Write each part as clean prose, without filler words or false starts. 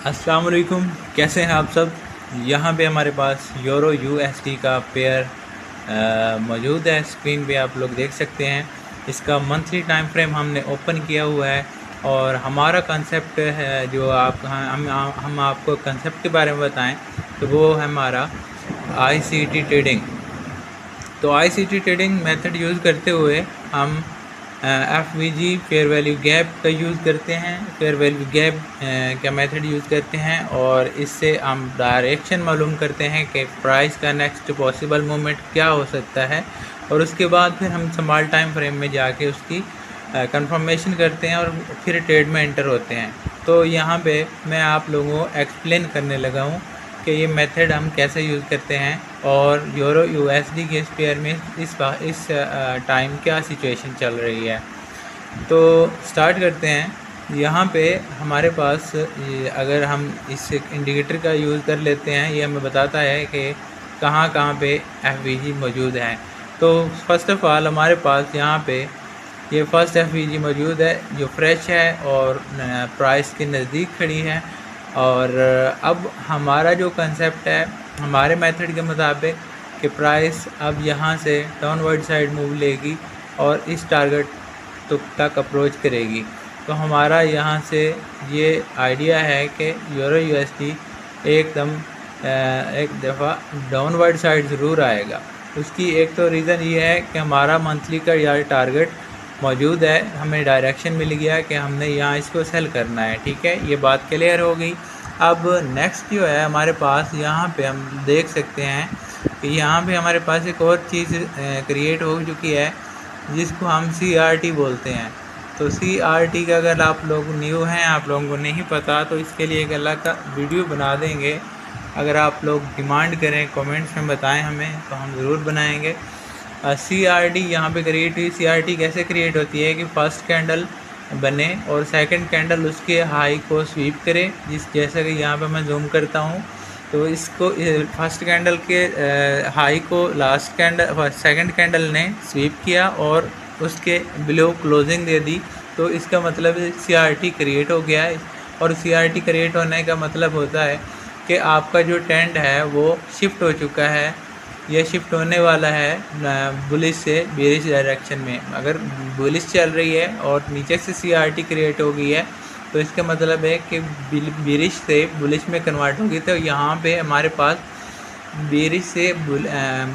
अस्सलाम वालेकुम, कैसे हैं आप सब। यहाँ पे हमारे पास यूरो यूएसडी का पेयर मौजूद है। स्क्रीन पे आप लोग देख सकते हैं। इसका मंथली टाइम फ्रेम हमने ओपन किया हुआ है और हमारा कंसेप्ट है जो आप हम आपको कंसेप्ट के बारे में बताएं तो वो है हमारा आईसीटी ट्रेडिंग। तो आईसीटी ट्रेडिंग मेथड यूज़ करते हुए हम एफवीजी फेयर वैल्यू गैप का यूज़ करते हैं। फेयर वैल्यू गैप का मेथड यूज़ करते हैं और इससे हम डायरेक्शन मालूम करते हैं कि प्राइस का नेक्स्ट पॉसिबल मूवमेंट क्या हो सकता है और उसके बाद फिर हम स्मॉल टाइम फ्रेम में जाके उसकी कंफर्मेशन करते हैं और फिर ट्रेड में एंटर होते हैं। तो यहाँ पे मैं आप लोगों को एक्सप्लेन करने लगा हूँ कि ये मेथड हम कैसे यूज़ करते हैं और यूरो यूएसडी के इस पेयर में इस टाइम क्या सिचुएशन चल रही है। तो स्टार्ट करते हैं। यहाँ पे हमारे पास अगर हम इस इंडिकेटर का यूज़ कर लेते हैं, ये हमें बताता है कि कहाँ कहाँ पे एफवीजी मौजूद है। तो फर्स्ट ऑफ़ ऑल हमारे पास यहाँ पे ये फर्स्ट एफवीजी मौजूद है जो फ्रेश है और प्राइस के नज़दीक खड़ी है। और अब हमारा जो कंसेप्ट है हमारे मेथड के मुताबिक कि प्राइस अब यहाँ से डाउनवर्ड साइड मूव लेगी और इस टारगेट तक अप्रोच करेगी। तो हमारा यहाँ से ये आइडिया है कि यूरो यूएसडी एकदम एक दफ़ा डाउनवर्ड साइड ज़रूर आएगा। उसकी एक तो रीज़न ये है कि हमारा मंथली का यार टारगेट मौजूद है, हमें डायरेक्शन मिल गया कि हमने यहाँ इसको सेल करना है। ठीक है, ये बात क्लियर हो गई। अब नेक्स्ट जो है हमारे पास यहाँ पे हम देख सकते हैं कि यहाँ पे हमारे पास एक और चीज़ क्रिएट हो चुकी है जिसको हम CRT बोलते हैं। तो CRT का अगर आप लोग न्यू हैं, आप लोगों को नहीं पता, तो इसके लिए एक अलग का वीडियो बना देंगे। अगर आप लोग डिमांड करें, कमेंट्स में बताएं हमें, तो हम ज़रूर बनाएंगे। CRT यहाँ पे क्रिएट हुई। CRT कैसे क्रिएट होती है कि फर्स्ट कैंडल बने और सेकंड कैंडल उसके हाई को स्वीप करे। जैसा कि यहाँ पे मैं जूम करता हूँ तो इसको फर्स्ट कैंडल के हाई को सेकंड कैंडल ने स्वीप किया और उसके बिलो क्लोजिंग दे दी। तो इसका मतलब CRT क्रिएट हो गया है। और CRT क्रिएट होने का मतलब होता है कि आपका जो ट्रेंड है वो शिफ्ट हो चुका है, यह शिफ्ट होने वाला है बुलिश से बेरिश डायरेक्शन में। अगर बुलिश चल रही है और नीचे से CRT क्रिएट हो गई है तो इसका मतलब है कि बेरिश से बुलिश में कन्वर्ट होगी। तो यहाँ पे हमारे पास बेरिश से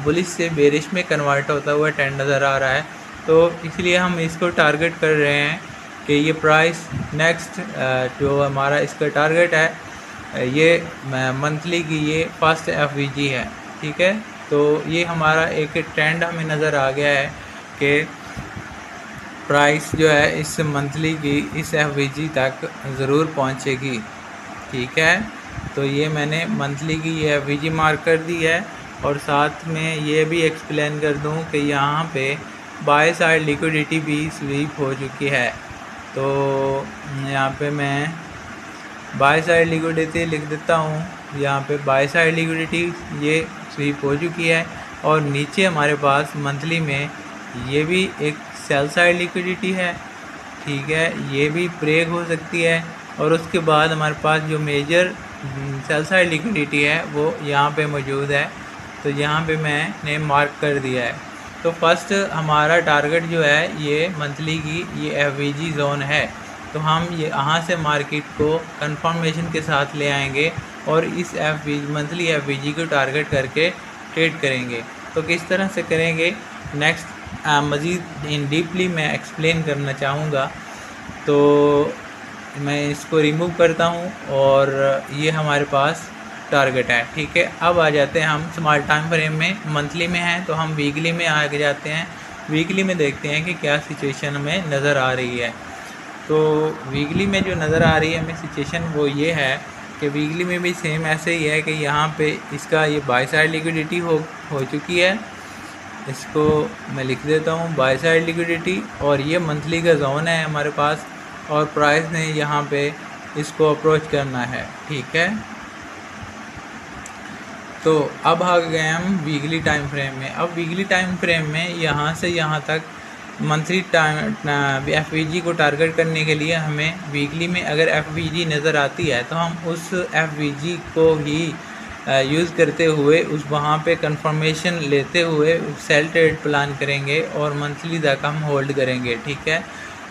बुलिश से बेरिश में कन्वर्ट होता हुआ ट्रेंड नज़र आ रहा है। तो इसलिए हम इसको टारगेट कर रहे हैं कि ये प्राइस नेक्स्ट जो हमारा इसका टारगेट है ये मंथली की ये फर्स्ट एफवीजी है। ठीक है, तो ये हमारा एक ट्रेंड हमें नज़र आ गया है कि प्राइस जो है इस मंथली की इस एफवीजी तक ज़रूर पहुंचेगी। ठीक है, तो ये मैंने मंथली की ये एफवीजी मार्क कर दी है और साथ में ये भी एक्सप्लेन कर दूं कि यहाँ पे बाय साइड लिक्विडिटी भी स्वीप हो चुकी है। तो यहाँ पे मैं बाय साइड लिक्विडिटी लिख देता हूँ। यहाँ पे बाय साइड लिक्विडिटी ये स्वीप हो चुकी है और नीचे हमारे पास मंथली में ये भी एक सेल साइड लिक्विडिटी है। ठीक है, ये भी ब्रेक हो सकती है और उसके बाद हमारे पास जो मेजर सेल साइड लिक्विडिटी है वो यहाँ पे मौजूद है। तो यहाँ पे मैंने मार्क कर दिया है। तो फर्स्ट हमारा टारगेट जो है ये मंथली की ये एफवीजी जोन है। तो हम ये यहाँ से मार्केट को कंफर्मेशन के साथ ले आएंगे और इस मंथली एफवीजी को टारगेट करके ट्रेड करेंगे। तो किस तरह से करेंगे नेक्स्ट मज़ीद इन डीपली मैं एक्सप्लेन करना चाहूँगा। तो मैं इसको रिमूव करता हूँ और ये हमारे पास टारगेट है। ठीक है, अब आ जाते हैं हम स्मॉल टाइम फ्रेम में। मंथली में है तो हम वीकली में आगे जाते हैं। वीकली में देखते हैं कि क्या सिचुएशन हमें नज़र आ रही है। तो वीकली में जो नज़र आ रही है हमें सिचुएशन वो ये है कि वीकली में भी सेम ऐसे ही है कि यहाँ पे इसका ये बाय साइड लिक्विडिटी हो चुकी है। इसको मैं लिख देता हूँ बाय साइड लिक्विडिटी और ये मंथली का जोन है हमारे पास और प्राइस ने यहाँ पे इसको अप्रोच करना है। ठीक है, तो अब आ गए हम वीकली टाइम फ्रेम में। अब वीकली टाइम फ्रेम में यहाँ से यहाँ तक मंथली एफ को टारगेट करने के लिए हमें वीकली में अगर एफ नज़र आती है तो हम उस एफ को ही यूज़ करते हुए उस वहाँ पे कंफर्मेशन लेते हुए सेल ट्रेड प्लान करेंगे और मंथली तक हम होल्ड करेंगे, ठीक है।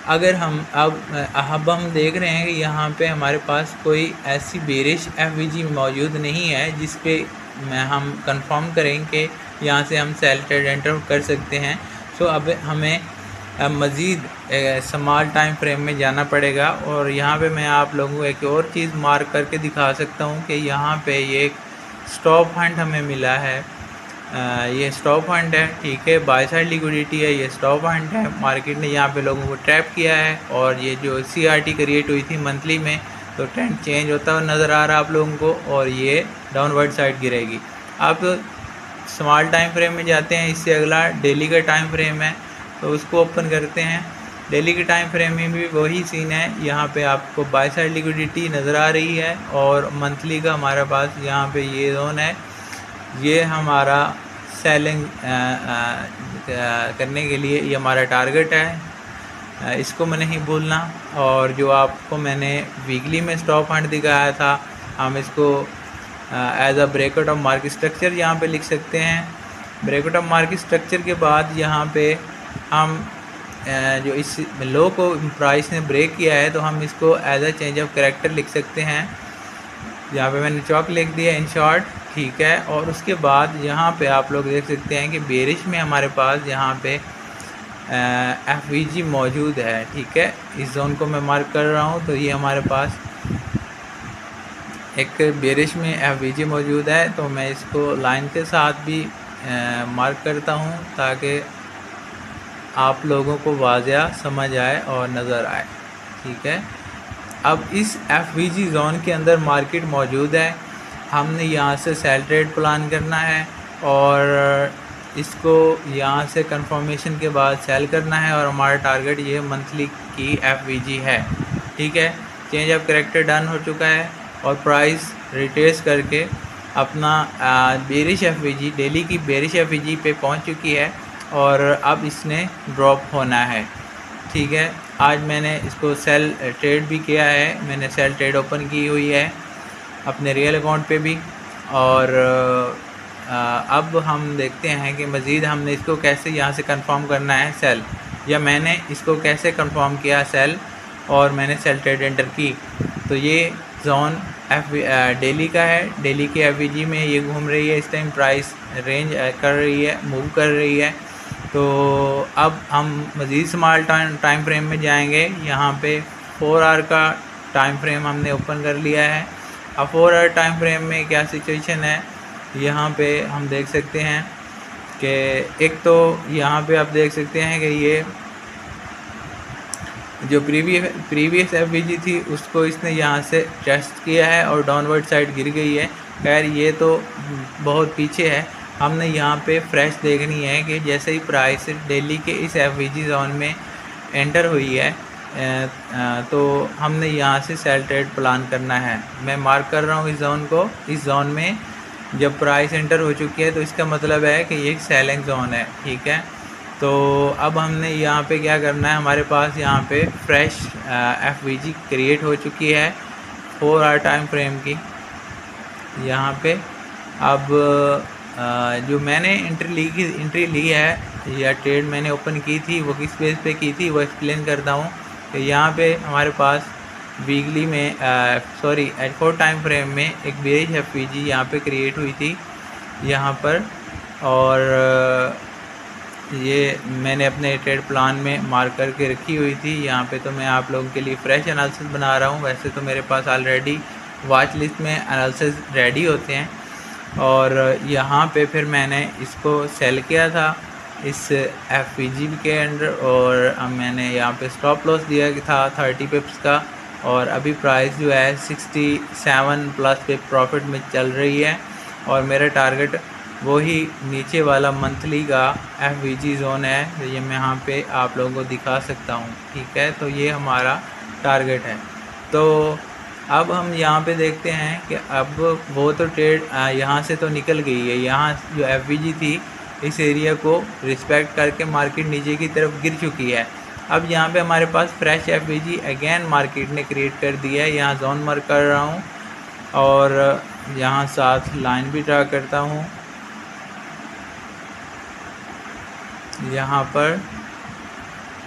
अगर हम अब हम देख रहे हैं कि यहाँ पे हमारे पास कोई ऐसी बेरिश एफ मौजूद नहीं है जिस पे हम कंफर्म करें कि यहाँ से हम सेल ट्रेड एंटर कर सकते हैं। सो अब हमें मज़ीद स्मॉल टाइम फ्रेम में जाना पड़ेगा और यहाँ पे मैं आप लोगों को एक और चीज़ मार्क करके दिखा सकता हूँ कि यहाँ पे ये स्टॉप फंड हमें मिला है। ये स्टॉप फंड है, ठीक है, बाय साइड लिक्विडिटी है, ये स्टॉप फंड है। मार्केट ने यहाँ पे लोगों को ट्रैप किया है और ये जो CRT क्रिएट हुई थी मंथली में, तो ट्रेंड चेंज होता हुआ नज़र आ रहा है आप लोगों को और ये डाउनवर्ड साइड गिरेगी। आप स्मॉल टाइम फ्रेम में जाते हैं, इससे अगला डेली का टाइम फ्रेम है तो उसको ओपन करते हैं। डेली के टाइम फ्रेम में भी वही सीन है, यहाँ पे आपको बाय साइड लिक्विडिटी नज़र आ रही है और मंथली का हमारे पास यहाँ पे ये जोन है, ये हमारा सेलिंग करने के लिए ये हमारा टारगेट है, इसको मैं नहीं भूलना। और जो आपको मैंने वीकली में स्टॉप फंड दिखाया था, हम इसको as a breakout of market structure यहाँ पे लिख सकते हैं। ब्रेकआउट ऑफ मार्केट स्ट्रक्चर के बाद यहाँ पे हम जो इस लो को प्राइस ने ब्रेक किया है तो हम इसको as a change of character लिख सकते हैं। यहाँ पे मैंने चौक लिख दिया इन शॉर्ट, ठीक है। और उसके बाद यहाँ पे आप लोग देख सकते हैं कि बेरिश में हमारे पास यहाँ पे एफ मौजूद है, ठीक है। इस जोन को मैं मार्क कर रहा हूँ तो ये हमारे पास एक बेरिश में एफ मौजूद है, तो मैं इसको लाइन के साथ भी मार्क करता हूँ ताकि आप लोगों को वाज़िया समझ आए और नज़र आए, ठीक है। अब इस एफ जोन के अंदर मार्केट मौजूद है, हमने यहाँ से सेल ट्रेड प्लान करना है और इसको यहाँ से कंफर्मेशन के बाद सेल करना है और हमारा टारगेट ये मंथली की एफ है, ठीक है। चेंज ऑफ कैरेक्टर डन हो चुका है और प्राइस रिट्रेस करके अपना बेरिश एफ डेली की बेरिश एफ पे पहुँच चुकी है और अब इसने ड्रॉप होना है, ठीक है। आज मैंने इसको सेल ट्रेड भी किया है, मैंने सेल ट्रेड ओपन की हुई है अपने रियल अकाउंट पे भी। और अब हम देखते हैं कि मज़ीद हमने इसको कैसे यहाँ से कंफर्म करना है सेल, या मैंने इसको कैसे कंफर्म किया सेल और मैंने सेल ट्रेड एंटर की। तो ये जोन डेली का है, डेली के एफ में ये घूम रही है, इस टाइम प्राइस रेंज कर रही है, मूव कर रही है। तो अब हम मज़ीद स्मॉल टाइम फ्रेम में जाएंगे। यहाँ पे 4 आवर का टाइम फ्रेम हमने ओपन कर लिया है। अब 4 आवर टाइम फ्रेम में क्या सिचुएशन है, यहाँ पे हम देख सकते हैं कि एक तो यहाँ पे आप देख सकते हैं कि ये जो प्रीवियस एफ थी उसको इसने यहाँ से टेस्ट किया है और डाउनवर्ड साइड गिर गई है। खैर ये तो बहुत पीछे है, हमने यहाँ पे फ्रेश देखनी है कि जैसे ही प्राइस डेली के इस एफ जोन में एंटर हुई है तो हमने यहाँ से सेल ट्रेड प्लान करना है। मैं मार्क कर रहा हूँ इस जोन को। इस जोन में जब प्राइस एंटर हो चुकी है तो इसका मतलब है कि ये एक सेलिंग जोन है, ठीक है। तो अब हमने यहाँ पे क्या करना है, हमारे पास यहाँ पे फ्रेश एफ क्रिएट हो चुकी है 4 आवर टाइम फ्रेम की। यहाँ पे अब जो मैंने एंट्री ली है या ट्रेड मैंने ओपन की थी वो किस बेस पे की थी वो एक्सप्लेन करता हूँ। तो यहाँ पे हमारे पास वीकली में एट 4 टाइम फ्रेम में एक बेरिश एफ यहाँ पे क्रिएट हुई थी यहाँ पर, और ये मैंने अपने ट्रेड प्लान में मार्क करके रखी हुई थी यहाँ पे। तो मैं आप लोगों के लिए फ्रेश एनालिसिस बना रहा हूँ। वैसे तो मेरे पास ऑलरेडी वॉच लिस्ट में एनालिसिस रेडी होते हैं, और यहाँ पे फिर मैंने इसको सेल किया था इस एफ के अंडर, और मैंने यहाँ पे स्टॉप लॉस दिया था 30 पिप्स का, और अभी प्राइस जो है 67 प्लस पिप प्रॉफिट में चल रही है, और मेरा टारगेट वही नीचे वाला मंथली का एफ जोन है। तो ये मैं यहाँ पे आप लोगों को दिखा सकता हूँ, ठीक है। तो ये हमारा टारगेट है। तो अब हम यहाँ पे देखते हैं कि अब वो तो ट्रेड यहाँ से तो निकल गई है। यहाँ जो एफ थी इस एरिया को रिस्पेक्ट करके मार्केट नीचे की तरफ गिर चुकी है। अब यहाँ पे हमारे पास फ्रेश एफवीजी अगेन मार्केट ने क्रिएट कर दिया है। यहाँ जोन मार्क कर रहा हूँ और यहाँ साथ लाइन भी ड्रा करता हूँ यहाँ पर,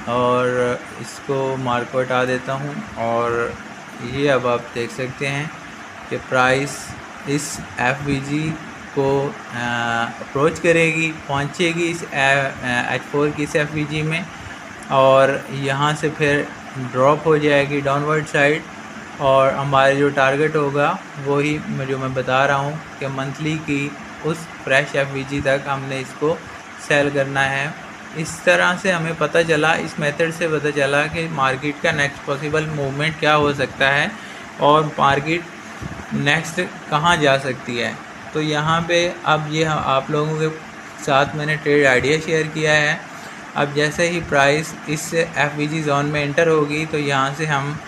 और इसको मार्क हटा देता हूँ। और ये अब आप देख सकते हैं कि प्राइस इस एफवीजी को अप्रोच करेगी, पहुँचेगी इस H4 की इस एफवीजी में, और यहाँ से फिर ड्रॉप हो जाएगी डाउनवर्ड साइड। और हमारे जो टारगेट होगा वही जो मैं बता रहा हूँ कि मंथली की उस फ्रेश एफवीजी तक हमने इसको सेल करना है। इस तरह से हमें पता चला, इस मेथड से पता चला कि मार्केट का नेक्स्ट पॉसिबल मूवमेंट क्या हो सकता है और मार्केट नेक्स्ट कहाँ जा सकती है। तो यहाँ पे अब ये आप लोगों के साथ मैंने ट्रेड आइडिया शेयर किया है। अब जैसे ही प्राइस इस एफवीजी जोन में एंटर होगी तो यहाँ से हम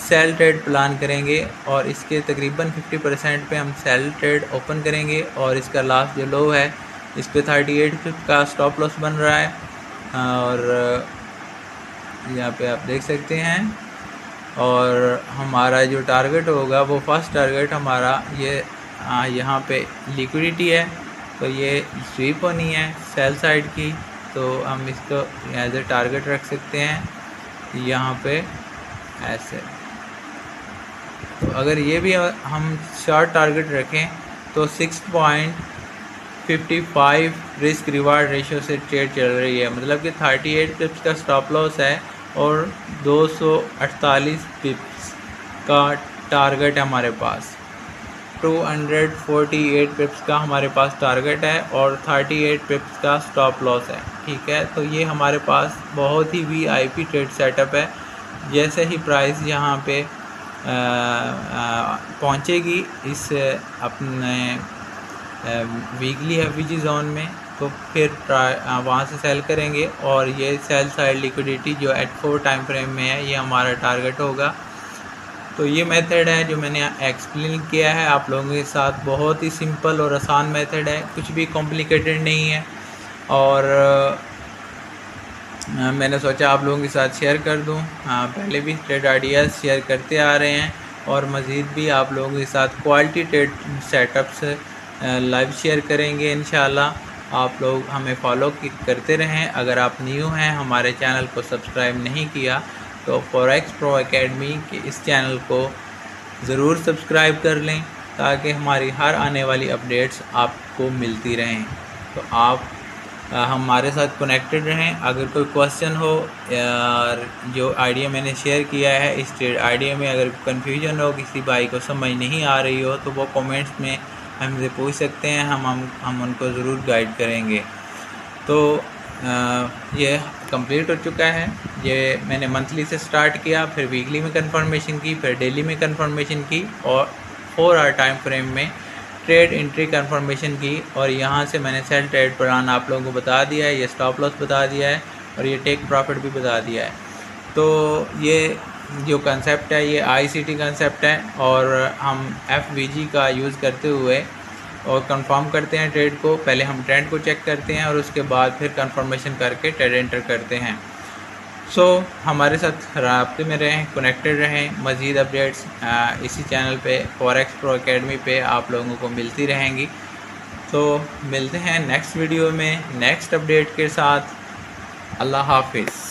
सेल ट्रेड प्लान करेंगे और इसके तकरीबन 50% पे हम सेल ट्रेड ओपन करेंगे। और इसका लास्ट जो लो है इस पे 38 का स्टॉप लॉस बन रहा है, और यहाँ पे आप देख सकते हैं। और हमारा जो टारगेट होगा वो फर्स्ट टारगेट हमारा ये यहाँ पे लिक्विडिटी है, तो ये स्वीप होनी है सेल साइड की, तो हम इसको एज ए टारगेट रख सकते हैं यहाँ पे ऐसे। तो अगर ये भी हम शॉर्ट टारगेट रखें तो 6.55 रिस्क रिवार्ड रेशियो से ट्रेड चल रही है, मतलब कि 38 पिप्स का स्टॉप लॉस है और 248 पिप्स का टारगेट है हमारे पास। 248 पिप्स का हमारे पास टारगेट है और 38 पिप्स का स्टॉप लॉस है, ठीक है। तो ये हमारे पास बहुत ही वीआईपी ट्रेड सेटअप है। जैसे ही प्राइस यहाँ पे पहुँचेगी इस अपने वीकली एफवीजी जोन में, तो फिर वहाँ से सेल करेंगे और ये सेल साइड लिक्विडिटी जो H4 टाइम फ्रेम में है ये हमारा टारगेट होगा। तो ये मेथड है जो मैंने एक्सप्लेन किया है आप लोगों के साथ, बहुत ही सिंपल और आसान मेथड है, कुछ भी कॉम्प्लिकेटेड नहीं है। और मैंने सोचा आप लोगों के साथ शेयर कर दूं। पहले भी ट्रेड आइडियाज़ शेयर करते आ रहे हैं और मज़ीद भी आप लोगों के साथ quality trade setups live share करेंगे इंशाल्लाह। आप लोग हमें फॉलो करते रहें। अगर आप न्यू हैं, हमारे चैनल को सब्सक्राइब नहीं किया तो फॉरेक्स प्रो एकेडमी के इस चैनल को ज़रूर सब्सक्राइब कर लें ताकि हमारी हर आने वाली अपडेट्स आपको मिलती रहें। तो आप हमारे साथ कनेक्टेड रहें। अगर कोई क्वेश्चन हो या जो आइडिया मैंने शेयर किया है इस ट्रेड आइडिया में अगर कन्फ्यूजन हो, किसी भाई को समझ नहीं आ रही हो, तो वो कमेंट्स में हमसे पूछ सकते हैं, हम उनको ज़रूर गाइड करेंगे। तो ये कंप्लीट हो चुका है। ये मैंने मंथली से स्टार्ट किया, फिर वीकली में कंफर्मेशन की, फिर डेली में कंफर्मेशन की और 4 आवर टाइम फ्रेम में ट्रेड एंट्री कंफर्मेशन की। और यहाँ से मैंने सेल ट्रेड प्लान आप लोगों को बता दिया है, ये स्टॉप लॉस बता दिया है और ये टेक प्रॉफिट भी बता दिया है। तो ये जो कंसेप्ट है ये ICT कंसेप्ट है और हम FVG का यूज़ करते हुए और कंफर्म करते हैं ट्रेड को। पहले हम ट्रेंड को चेक करते हैं और उसके बाद फिर कंफर्मेशन करके ट्रेड एंटर करते हैं। सो हमारे साथ राब्ते में रहें, कनेक्टेड रहें। मज़ीद अपडेट्स इसी चैनल पे फॉरेक्स प्रो एकेडमी पे आप लोगों को मिलती रहेंगी। तो मिलते हैं नेक्स्ट वीडियो में नेक्स्ट अपडेट के साथ। अल्लाह हाफिज़।